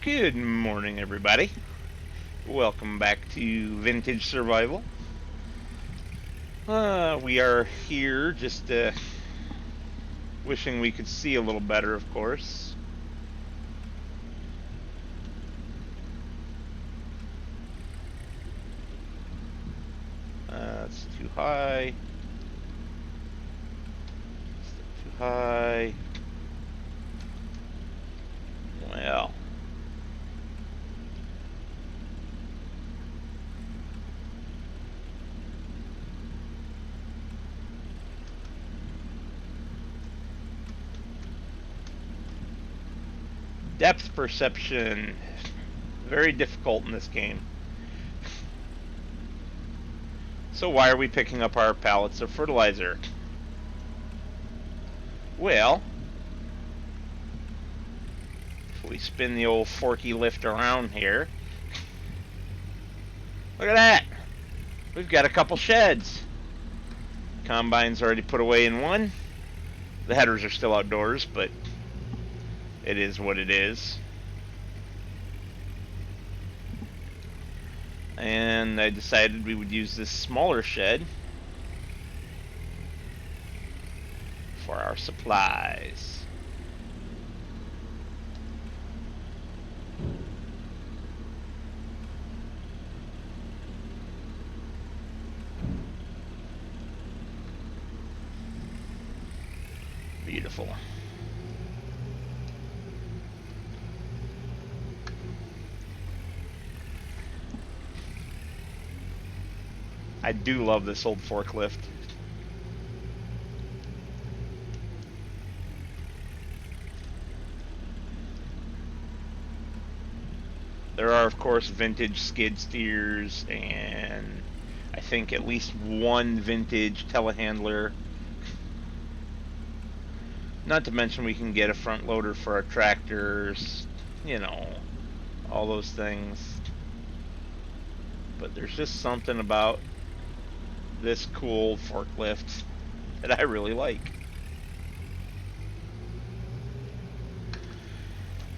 Good morning, everybody. Welcome back to Vintage Survival. We are here just wishing we could see a little better, of course. It's too high. Still too high. Well. Depth perception. Very difficult in this game. So why are we picking up our pallets of fertilizer? Well, if we spin the old forky lift around here, look at that! We've got a couple sheds. Combine's already put away in one. The headers are still outdoors, but it is what it is. And I decided we would use this smaller shed for our supplies. Beautiful. I do love this old forklift. There are, of course, vintage skid steers and I think at least one vintage telehandler. Not to mention we can get a front loader for our tractors, you know, all those things. But there's just something about this cool forklift that I really like.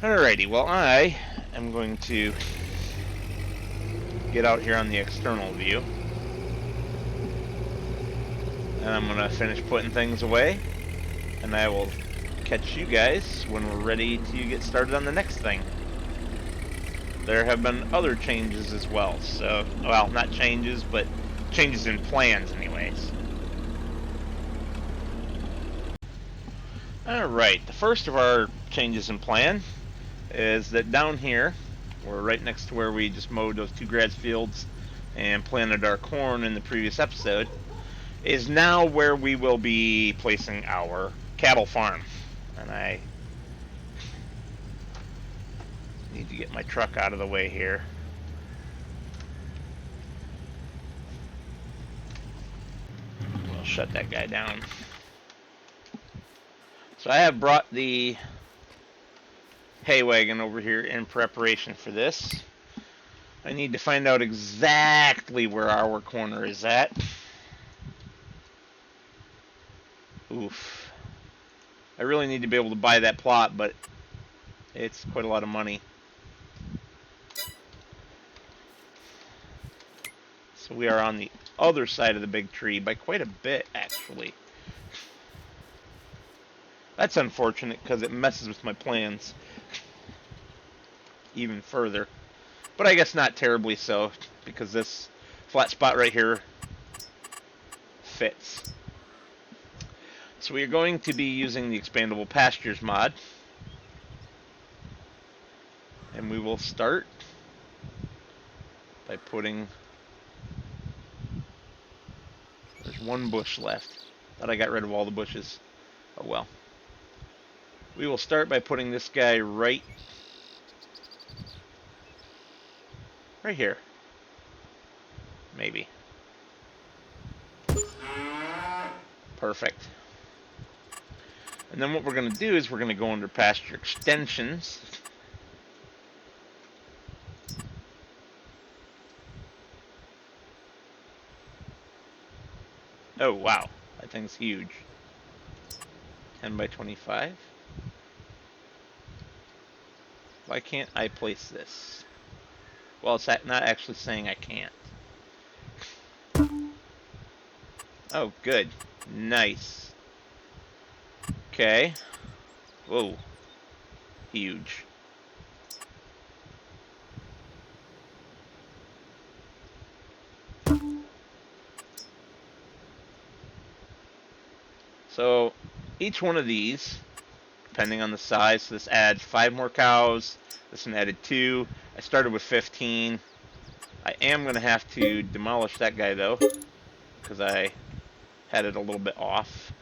Alrighty, well I am going to get out here on the external view. And I'm going to finish putting things away. And I will catch you guys when we're ready to get started on the next thing. There have been other changes as well. So, well, not changes, but changes in plans anyways. Alright, the first of our changes in plan is that down here, we're right next to where we just mowed those two grass fields and planted our corn in the previous episode, is now where we will be placing our cattle farm. And I need to get my truck out of the way here. We'll shut that guy down. So I have brought the hay wagon over here in preparation for this. I need to find out exactly where our corner is at. Oof. I really need to be able to buy that plot, but it's quite a lot of money. So we are on the other side of the big tree by quite a bit, actually. That's unfortunate because it messes with my plans even further. But I guess not terribly so, because this flat spot right here fits. So we are going to be using the expandable pastures mod. And we will start by putting... There's one bush left. Thought I got rid of all the bushes. Oh well. We will start by putting this guy right here. Maybe. Perfect. And then what we're going to do is we're going to go under pasture extensions. Oh wow, that thing's huge. 10 by 25. Why can't I place this? Well, it's not actually saying I can't. Oh, good. Nice. Okay. Whoa. Huge. So, each one of these, depending on the size, so this adds 5 more cows. This one added 2. I started with 15. I am going to have to demolish that guy, though, because I had it a little bit off.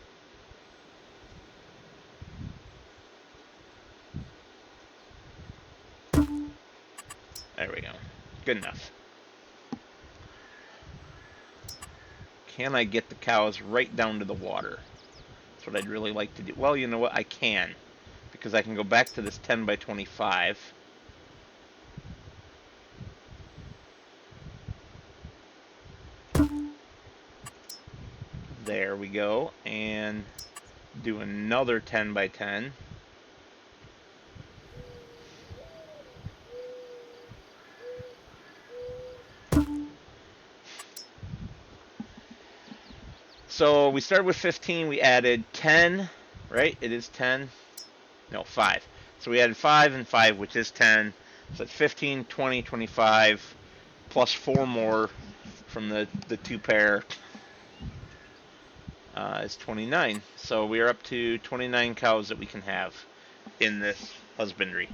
There we go. Good enough. Can I get the cows right down to the water? That's what I'd really like to do. Well, you know what? I can, because I can go back to this 10 by 25. There we go. And do another 10 by 10. So we started with 15, we added 10, right? It is 10. No, 5. So we added 5 and 5, which is 10. So it's 15, 20, 25, plus 4 more from the 2 pair is 29. So we are up to 29 cows that we can have in this husbandry.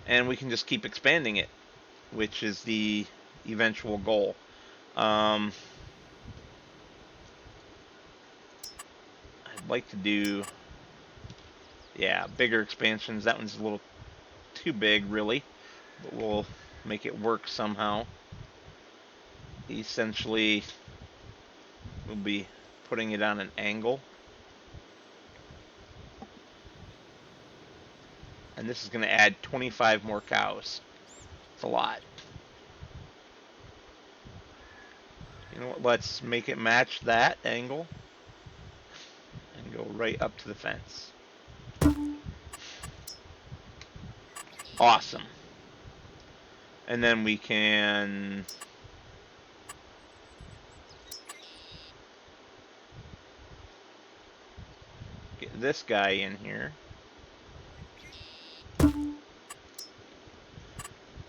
And we can just keep expanding it, which is the eventual goal. I'd like to do, yeah, bigger expansions. That one's a little too big, really, but we'll make it work somehow. Essentially, we'll be putting it on an angle. And this is going to add 25 more cows. It's a lot. You know what? Let's make it match that angle and go right up to the fence. Awesome. And then we can get this guy in here.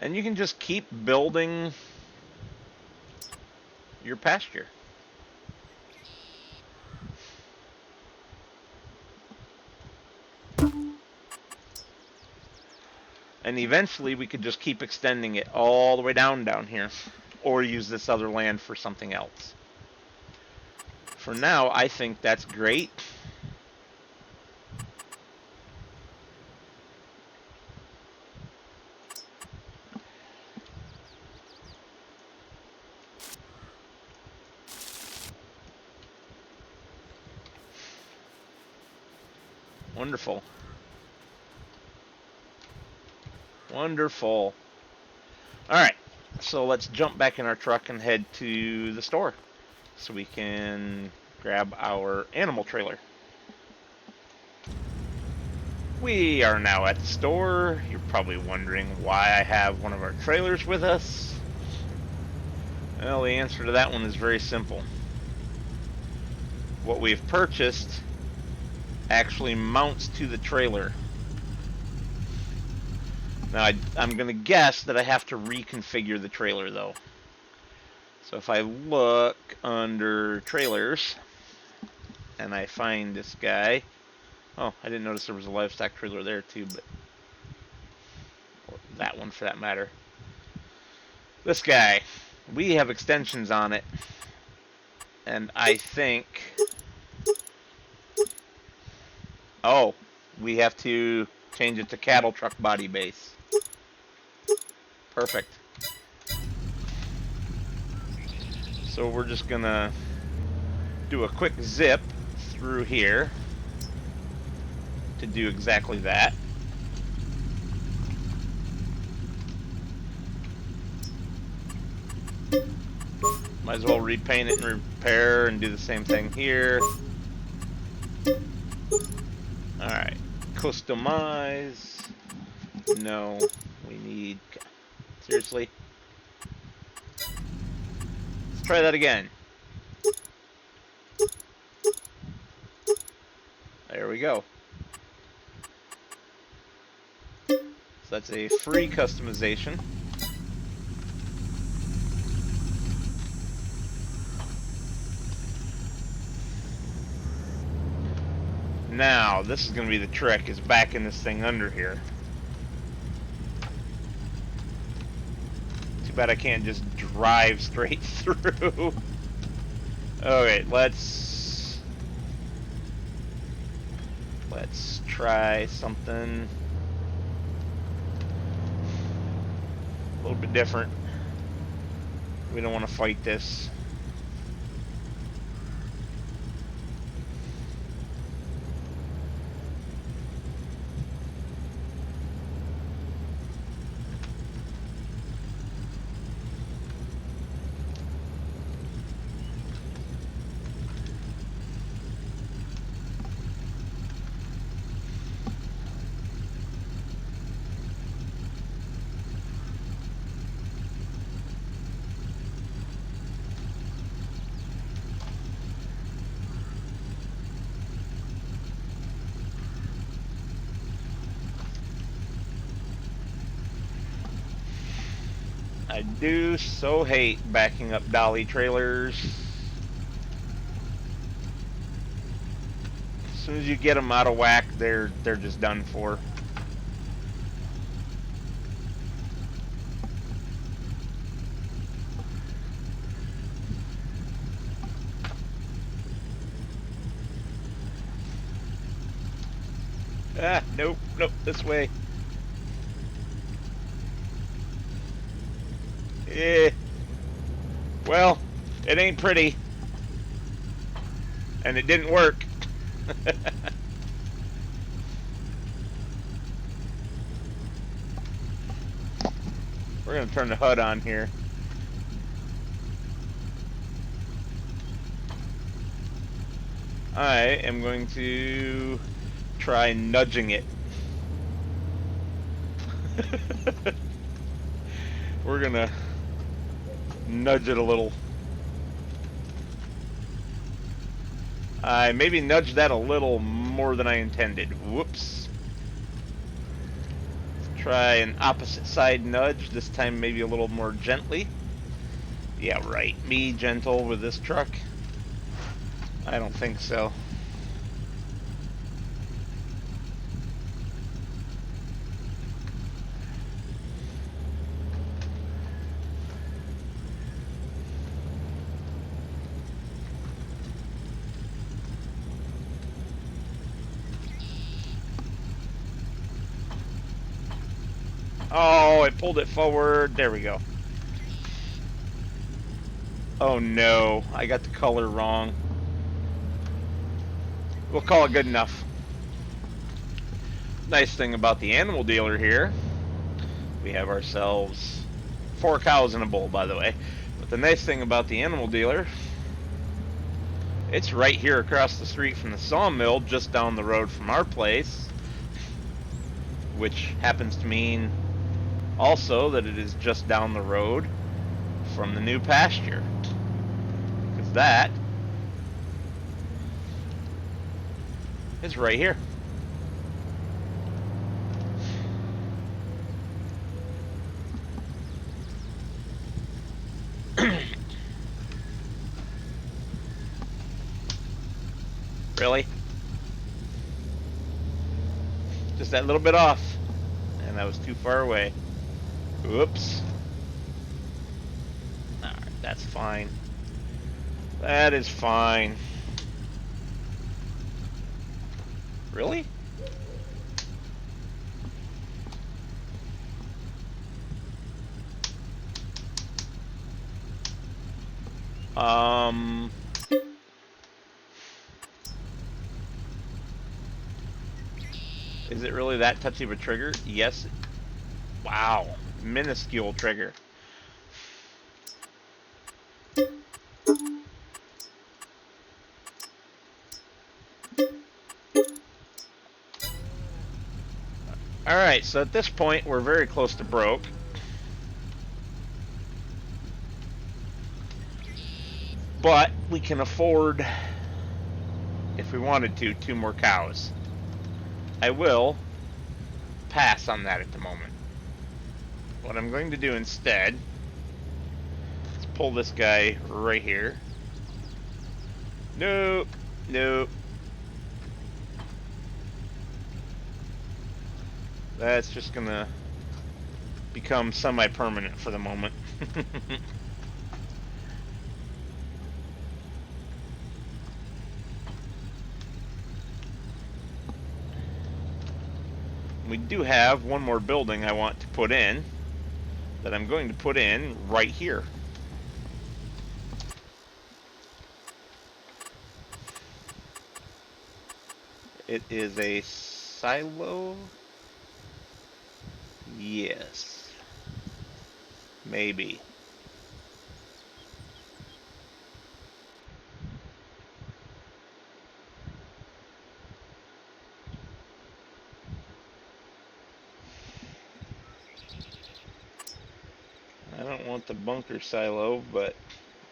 And you can just keep building your pasture. And eventually we could just keep extending it all the way down here, or use this other land for something else. For now, I think that's great. Wonderful. Wonderful. Alright, so let's jump back in our truck and head to the store so we can grab our animal trailer. We are now at the store. You're probably wondering why I have one of our trailers with us. Well, the answer to that one is very simple. What we've purchased actually mounts to the trailer. Now, I'm going to guess that I have to reconfigure the trailer, though. So if I look under trailers, and I find this guy. Oh, I didn't notice there was a livestock trailer there, too, but or that one, for that matter. This guy. We have extensions on it, and I think... Oh, we have to change it to cattle truck body base. Perfect. So we're just gonna do a quick zip through here to do exactly that. Might as well repaint it and repair and do the same thing here. Alright, customize. No, we need... Seriously? Let's try that again. There we go. So that's a free customization. Now, this is going to be the trick, is backing this thing under here. Too bad I can't just drive straight through. Okay, let's try something a little bit different. We don't want to fight this. I do so hate backing up dolly trailers. As soon as you get them out of whack, they're just done for. Ah, nope, this way. Eh. Well, it ain't pretty. And it didn't work. We're going to turn the HUD on here. I am going to try nudging it. We're going to nudge it a little. I maybe nudged that a little more than I intended. Whoops. Let's try an opposite side nudge, this time maybe a little more gently. Yeah, right. Me gentle with this truck? I don't think so. Oh, it pulled it forward. There we go. Oh no, I got the color wrong. We'll call it good enough. Nice thing about the animal dealer here, we have ourselves 4 cows in a bowl, by the way. But the nice thing about the animal dealer, it's right here across the street from the sawmill, just down the road from our place, which happens to mean also that it is just down the road from the new pasture, because that is right here. Really? Just that little bit off, and that was too far away. Oops. Alright, that's fine. That is fine. Really? Is it really that touchy of a trigger? Yes. Wow. Minuscule trigger. Alright, so at this point, we're very close to broke. But we can afford, if we wanted to, 2 more cows. I will pass on that at the moment. What I'm going to do instead is pull this guy right here. Nope, nope. That's just gonna become semi-permanent for the moment. We do have one more building I want to put in, that I'm going to put in right here. It is a silo. Yes. Maybe. I don't want the bunker silo, but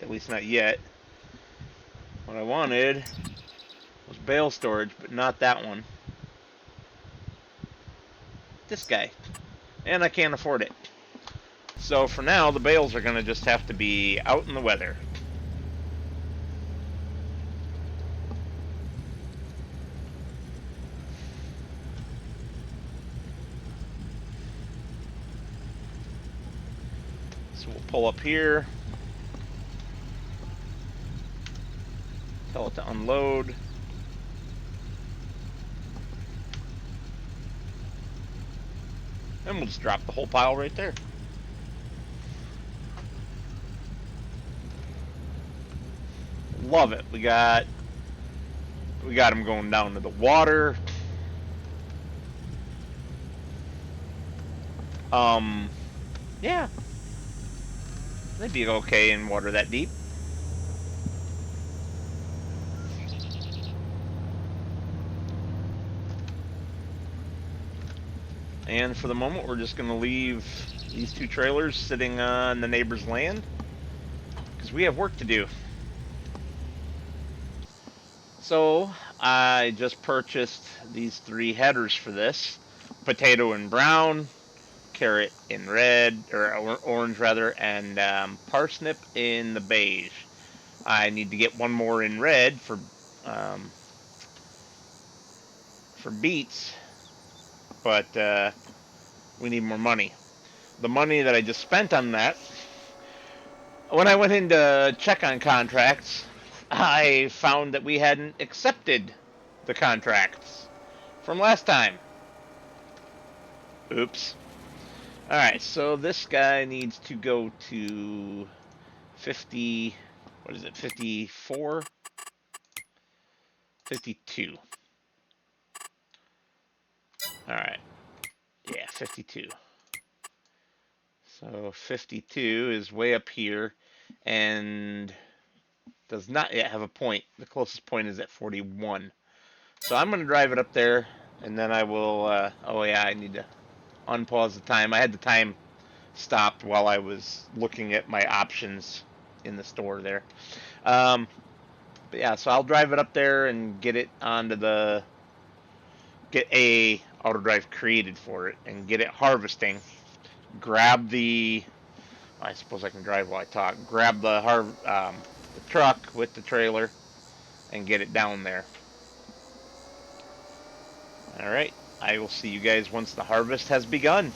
at least not yet. What I wanted was bale storage, but not that one. This guy. And I can't afford it. So for now, the bales are going to just have to be out in the weather. So we'll pull up here. Tell it to unload. And we'll just drop the whole pile right there. Love it. We got them going down to the water. Yeah. They'd be okay in water that deep. And for the moment, we're just going to leave these 2 trailers sitting on the neighbor's land, because we have work to do. So I just purchased these 3 headers for this: potato in brown, carrot in red, or orange rather, and parsnip in the beige. I need to get one more in red for beets, but we need more money. The money that I just spent on that, when I went in to check on contracts, I found that we hadn't accepted the contracts from last time. Oops. Alright, so this guy needs to go to 50, what is it, 54? 52. Alright, yeah, 52. So 52 is way up here, and does not yet have a point. The closest point is at 41. So I'm going to drive it up there, and then I will, oh yeah, I need to unpause the time. I had the time stopped while I was looking at my options in the store there. But yeah, so I'll drive it up there and get it onto the, get a auto drive created for it and get it harvesting. Grab the, I suppose I can drive while I talk. Grab the truck with the trailer and get it down there. Alright, I will see you guys once the harvest has begun.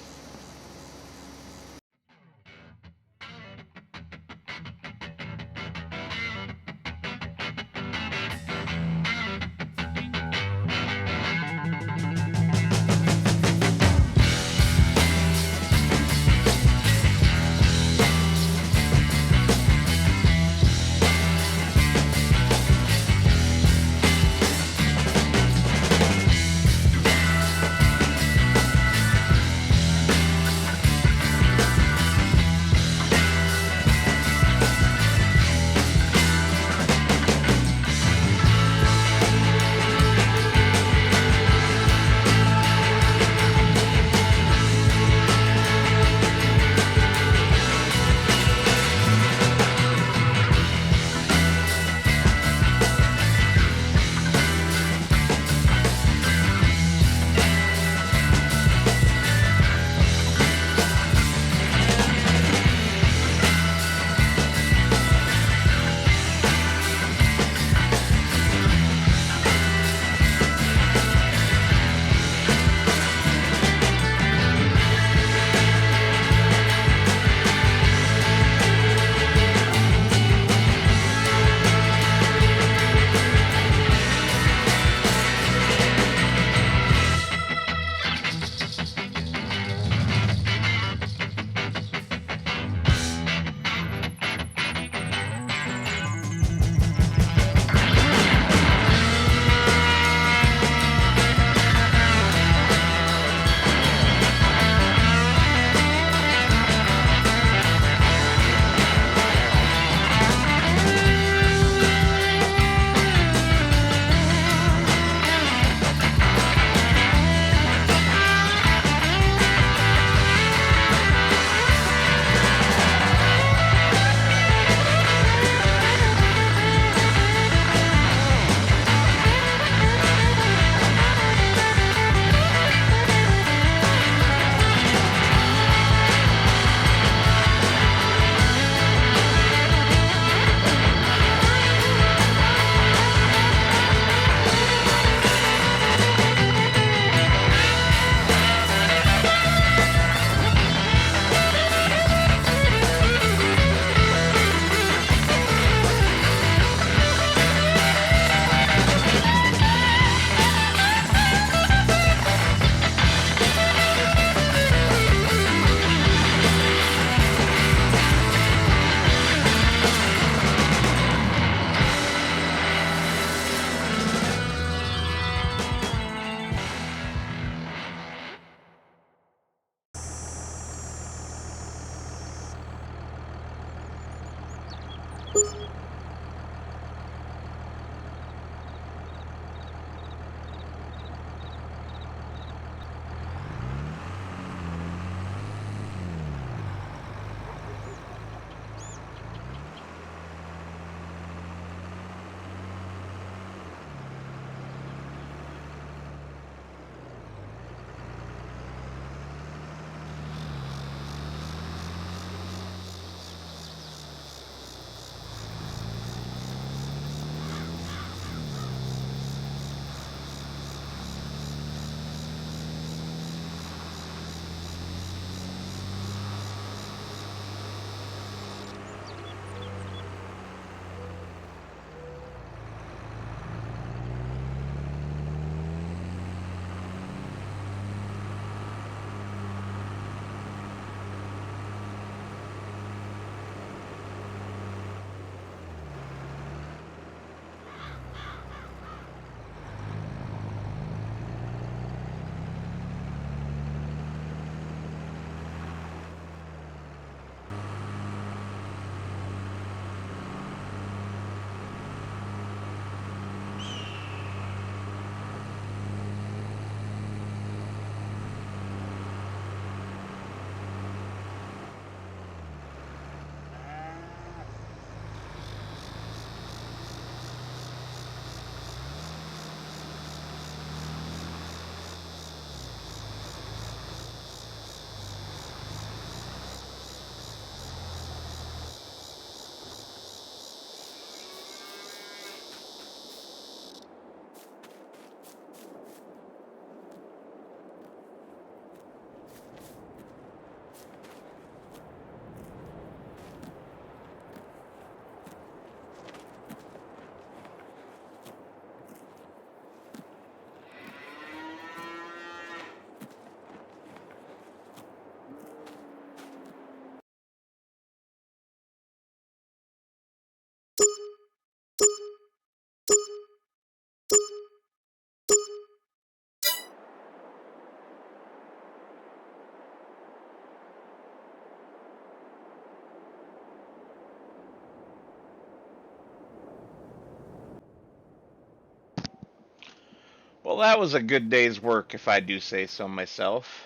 Well, that was a good day's work, if I do say so myself.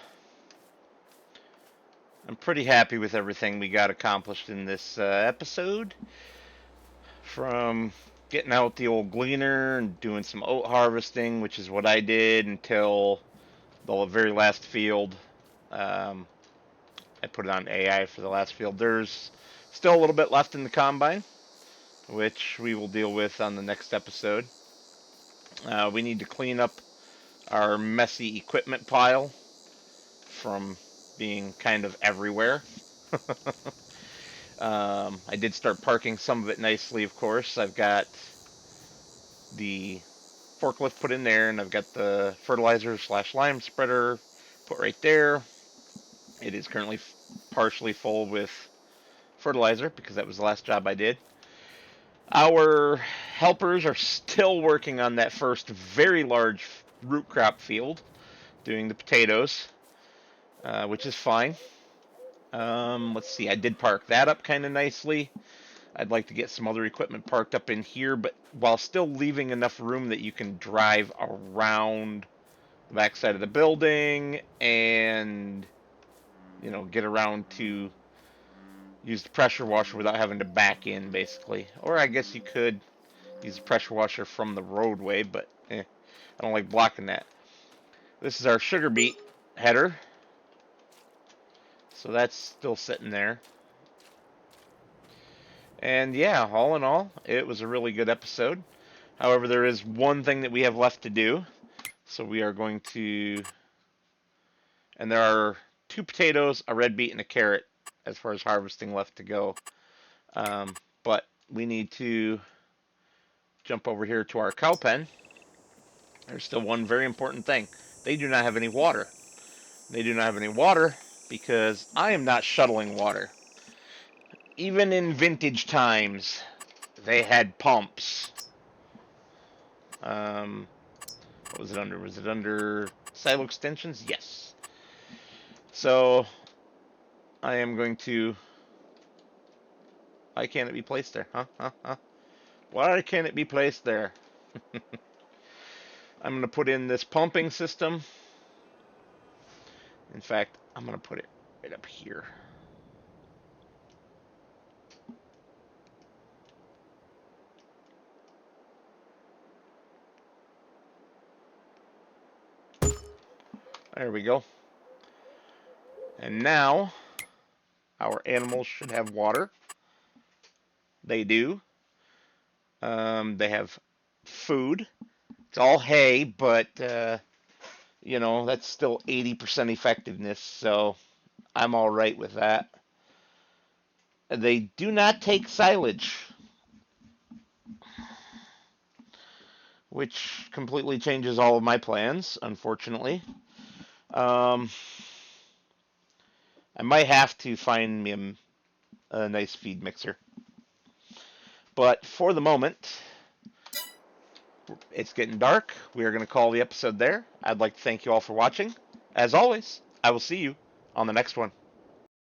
I'm pretty happy with everything we got accomplished in this episode. From getting out the old gleaner and doing some oat harvesting, which is what I did until the very last field. Um, I put it on AI for the last field. There's still a little bit left in the combine, which we will deal with on the next episode. We need to clean up our messy equipment pile from being kind of everywhere. I did start parking some of it nicely, of course. I've got the forklift put in there, and I've got the fertilizer / lime spreader put right there. It is currently partially full with fertilizer because that was the last job I did. Our helpers are still working on that first very large root crop field, doing the potatoes, which is fine. Let's see, I did park that up kind of nicely. I'd like to get some other equipment parked up in here, but while still leaving enough room that you can drive around the backside of the building and, you know, get around to use the pressure washer without having to back in, basically. Or I guess you could use the pressure washer from the roadway, but I don't like blocking that. This is our sugar beet header. So that's still sitting there. And yeah, all in all, it was a really good episode. However, there is one thing that we have left to do. So we are going to... And there are 2 potatoes, a red beet, and a carrot as far as harvesting left to go. But we need to jump over here to our cow pen. There's still one very important thing. They do not have any water. They do not have any water because I am not shuttling water. Even in vintage times, they had pumps. What was it under? Was it under silo extensions? Yes. So I am going to... Why can't it be placed there? Huh? Why can't it be placed there? I'm going to put in this pumping system. In fact, I'm going to put it right up here. There we go. And now our animals should have water. They do. They have food. It's all hay, but you know, that's still 80% effectiveness, so I'm all right with that. They do not take silage, which completely changes all of my plans, unfortunately. I might have to find me a nice feed mixer. But for the moment, it's getting dark. We are going to call the episode there. I'd like to thank you all for watching. As always, I will see you on the next one.